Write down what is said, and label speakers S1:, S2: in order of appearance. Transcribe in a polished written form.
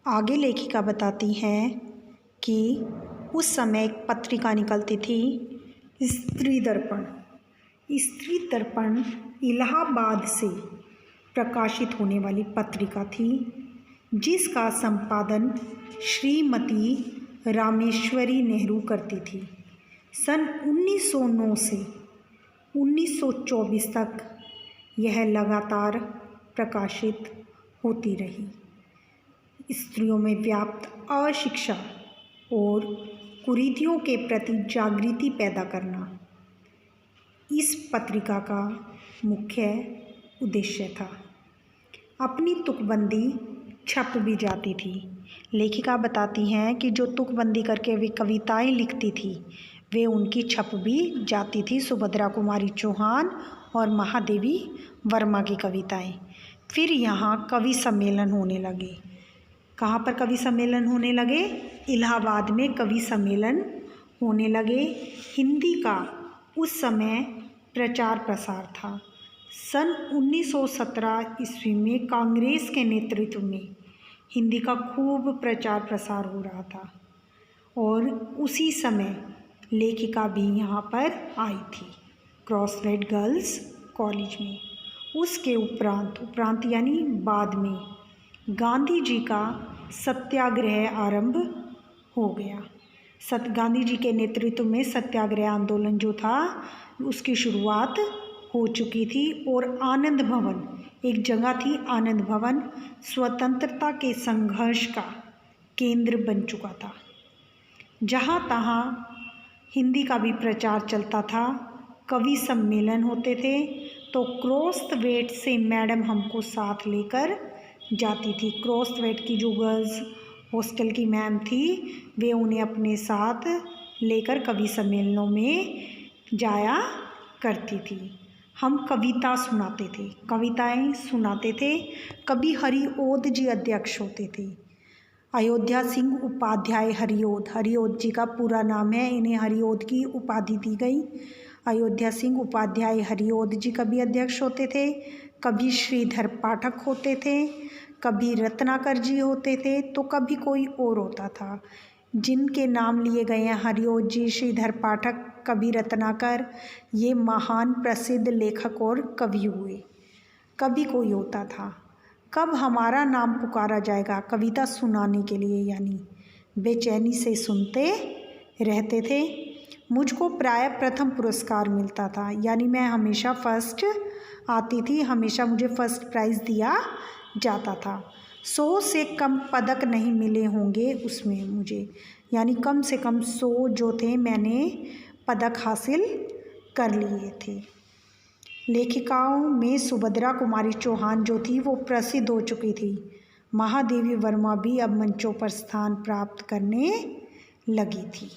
S1: आगे लेखिका बताती हैं कि उस समय एक पत्रिका निकलती थी, स्त्री दर्पण। स्त्री दर्पण इलाहाबाद से प्रकाशित होने वाली पत्रिका थी, जिसका संपादन श्रीमती रामेश्वरी नेहरू करती थी। सन 1909 से 1924 तक यह लगातार प्रकाशित होती रही। स्त्रियों में व्याप्त अशिक्षा और कुरीतियों के प्रति जागृति पैदा करना इस पत्रिका का मुख्य उद्देश्य था। अपनी तुकबंदी छप भी जाती थी। लेखिका बताती हैं कि जो तुकबंदी करके वे कविताएं लिखती थी, वे उनकी छप भी जाती थी। सुभद्रा कुमारी चौहान और महादेवी वर्मा की कविताएं। फिर यहाँ कवि सम्मेलन होने लगे। कहाँ पर कवि सम्मेलन होने लगे? इलाहाबाद में कवि सम्मेलन होने लगे। हिंदी का उस समय प्रचार प्रसार था। सन 1917 ईस्वी में कांग्रेस के नेतृत्व में हिंदी का खूब प्रचार प्रसार हो रहा था और उसी समय लेखिका भी यहाँ पर आई थी, क्रॉसवेड गर्ल्स कॉलेज में। उसके उपरांत यानी बाद में गांधी जी का सत्याग्रह आरंभ हो गया। गांधी जी के नेतृत्व में सत्याग्रह आंदोलन जो था उसकी शुरुआत हो चुकी थी और आनंद भवन, एक जगह थी आनंद भवन, स्वतंत्रता के संघर्ष का केंद्र बन चुका था। जहाँ तहाँ हिंदी का भी प्रचार चलता था, कवि सम्मेलन होते थे, तो क्रॉसवेड से मैडम हमको साथ लेकर जाती थी। क्रॉसवेड की जो गर्ल्स हॉस्टल की मैम थी, वे उन्हें अपने साथ लेकर कवि सम्मेलनों में जाया करती थी। हम कविता सुनाते थे, कविताएं सुनाते थे। कवि हरिओद जी अध्यक्ष होते थे। अयोध्या सिंह उपाध्याय हरिओद, हरिओद जी का पूरा नाम है, इन्हें हरिओद की उपाधि दी गई। अयोध्या सिंह उपाध्याय हरिओद जी कवि अध्यक्ष होते थे। कभी श्रीधर पाठक होते थे, कभी रत्नाकर जी होते थे, तो कभी कोई और होता था। जिनके नाम लिए गए हैं हरिओद जी, श्रीधर पाठक, कवि रत्नाकर, ये महान प्रसिद्ध लेखक और कवि हुए। कभी कोई होता था। कब हमारा नाम पुकारा जाएगा कविता सुनाने के लिए, यानी बेचैनी से सुनते रहते थे। मुझको प्राय प्रथम पुरस्कार मिलता था, यानी मैं हमेशा फर्स्ट आती थी, हमेशा मुझे फर्स्ट प्राइज़ दिया जाता था। 100 से कम पदक नहीं मिले होंगे उसमें मुझे, यानी कम से कम 100 जो थे मैंने पदक हासिल कर लिए थे। लेखिकाओं में सुभद्रा कुमारी चौहान जो थी वो प्रसिद्ध हो चुकी थी। महादेवी वर्मा भी अब मंचों पर स्थान प्राप्त करने लगी थी।